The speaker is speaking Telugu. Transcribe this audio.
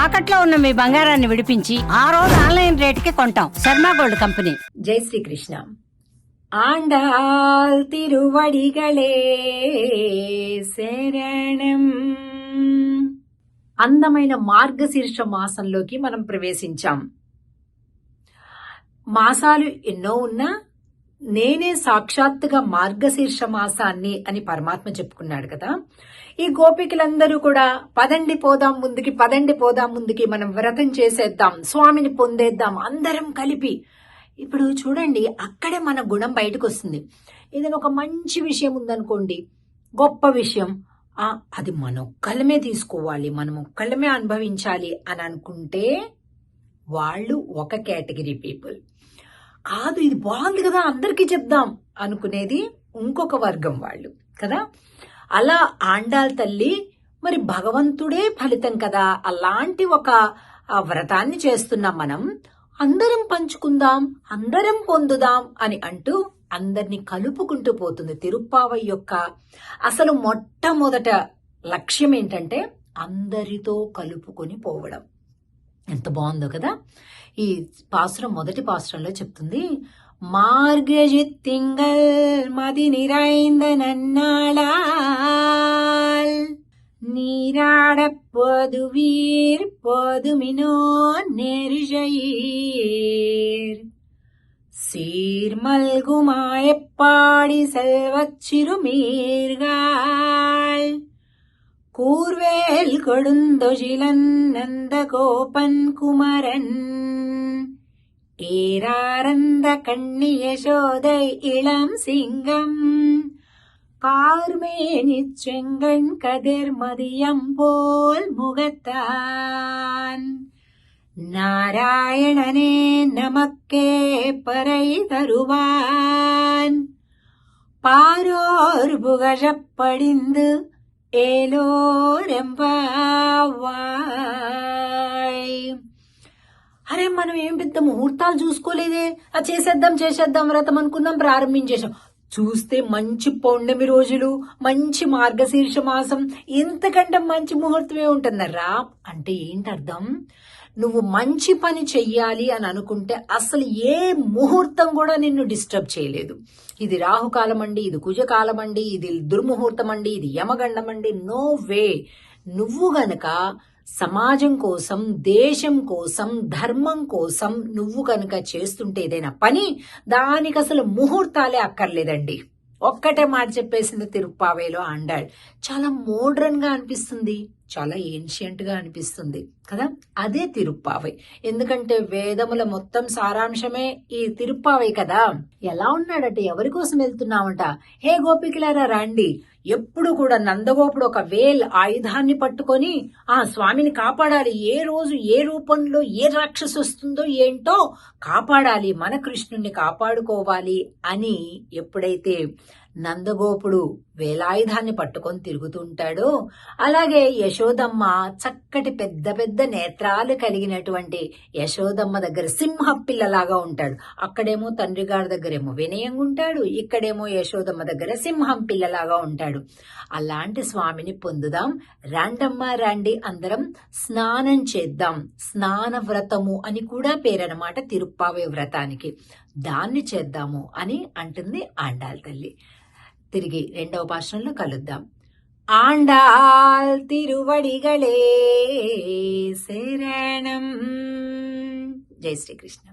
తాకట్లో ఉన్న మీ బంగారాన్ని విడిపించి ఆ రోజు ఆన్లైన్ రేటుకి కొంటాం. Sharma gold company. జై శ్రీకృష్ణ. ఆండాల్ తిరువడిగలే శరణం. అందమైన మార్గశీర్ష మాసంలోకి మనం ప్రవేశించాం. మాసాలు ఎన్నో ఉన్నా నేనే సాక్షాత్తుగా మార్గశీర్ష మాసాన్ని అని పరమాత్మ చెప్పుకున్నాడు కదా. ఈ గోపికలందరూ కూడా పదండి పోదాం ముందుకి, మనం వ్రతం చేసేద్దాం, స్వామిని పొందేద్దాం అందరం కలిపి. ఇప్పుడు చూడండి, అక్కడే మన గుణం బయటకు వస్తుంది. ఏదైనా ఒక మంచి విషయం ఉందనుకోండి, గొప్ప విషయం, అది మనొక్కళ్ళమే తీసుకోవాలి, మనం ఒక్కళ్ళమే అనుభవించాలి అని అనుకుంటే వాళ్ళు ఒక కేటగిరీ పీపుల్. కాదు, ఇది బాగుంది కదా అందరికీ చెప్దాం అనుకునేది ఇంకొక వర్గం వాళ్ళు కదా. అలా ఆండాల్ తల్లి మరి భగవంతుడే ఫలితం కదా, అలాంటి ఒక వ్రతాన్ని చేస్తున్నాం మనం. అందరం పంచుకుందాం, అందరం పొందుదాం అని అంటూ అందరినీ కలుపుకుంటూ పోతుంది. తిరుప్పావై యొక్క అసలు మొట్టమొదట లక్ష్యం ఏంటంటే అందరితో కలుపుకొని పోవడం. ఎంత బాగుందో కదా. ఈ పాసురం మొదటి పాసురంలో చెప్తుంది, మార్గజిత్ తింగల్ మది நிறைந்த நன்னாளால் நீராடப் போதுவீர் போதுமினோ நெருஜையீர் சீர்மல்குமாயப்பாடி செல்வச் சிறுமீர்கள் கூர்வேல் கொடுந்தொழிலன் நந்த கோபன் குமரன் ஏராரந்த கண்ணி யசோதை இளம் சிங்கம் கார்மேனிச் செங்கண் கதிர் மதியம் போல் முகத்தான் நாராயணனே நமக்கே பறை தருவான் பாரோர் புகழப்படிந்து ఏలోరెంబావాయ్. అరే, మనం ఏం పెద్ద ముహూర్తాలు చూసుకోలేదే, చేసేద్దాం వ్రతం అనుకున్నాం, ప్రారంభించేసాం. చూస్తే మంచి పౌర్ణమి రోజులు, మంచి మార్గశీర్ష మాసం, ఇంతకంటే మంచి ముహూర్తమే ఉంటుందరా. అంటే ఏంటి అర్థం? నువ్వు మంచి పని చెయ్యాలి అని అనుకుంటే అసలు ఏ ముహూర్తం కూడా నిన్ను డిస్టర్బ్ చేయలేదు. ఇది రాహుకాలం అండి, ఇది కుజకాలం అండి, ఇది దుర్ముహూర్తం అండి, ఇది యమగండం అండి, నో వే. నువ్వు గనక సమాజం కోసం, దేశం కోసం, ధర్మం కోసం నువ్వు కనుక చేస్తుంటే ఏదైనా పని, దానికి అసలు ముహూర్తాలే అక్కర్లేదండి. ఒక్కటే మాట చెప్పేసింది తిరుప్పావైలో ఆండాళ్. చాలా మోడ్రన్ గా అనిపిస్తుంది, చాలా ఏన్షియంట్ గా అనిపిస్తుంది కదా. అదే తిరుప్పావై. ఎందుకంటే వేదముల మొత్తం సారాంశమే ఈ తిరుప్పావై కదా. ఎలా ఉన్నాడట, ఎవరి కోసం వెళ్తున్నామంట? హే గోపికలారా రండి. ఎప్పుడు కూడా నందగోపుడు ఒక ఆయుధాన్ని పట్టుకొని ఆ స్వామిని కాపాడాలి. ఏ రోజు ఏ రూపంలో ఏ రాక్షసు వస్తుందో ఏంటో కాపాడాలి, మన కృష్ణుణ్ణి కాపాడుకోవాలి అని ఎప్పుడైతే నందగోపుడు వేలాయుధాన్ని పట్టుకొని తిరుగుతుంటాడో, అలాగే యశోదమ్మ చక్కటి పెద్ద పెద్ద నేత్రాలు కలిగినటువంటి యశోదమ్మ దగ్గర సింహ పిల్లలాగా ఉంటాడు. అక్కడేమో తండ్రి గారి దగ్గరేమో వినయంగా ఉంటాడు, ఇక్కడేమో యశోదమ్మ దగ్గర సింహం పిల్లలాగా ఉంటాడు. అలాంటి స్వామిని పొందుదాం. రాండమ్మా రండి, అందరం స్నానం చేద్దాం. స్నాన వ్రతము అని కూడా పేరనమాట తిరుప్పావై వ్రతానికి. దాన్ని చేద్దాము అని అంటుంది ఆండాళ్ తల్లి. తిరిగి రెండవ పాఠంలో కలుద్దాం. ఆండాల్ తిరువడిగలే శరణం. జై శ్రీకృష్ణ.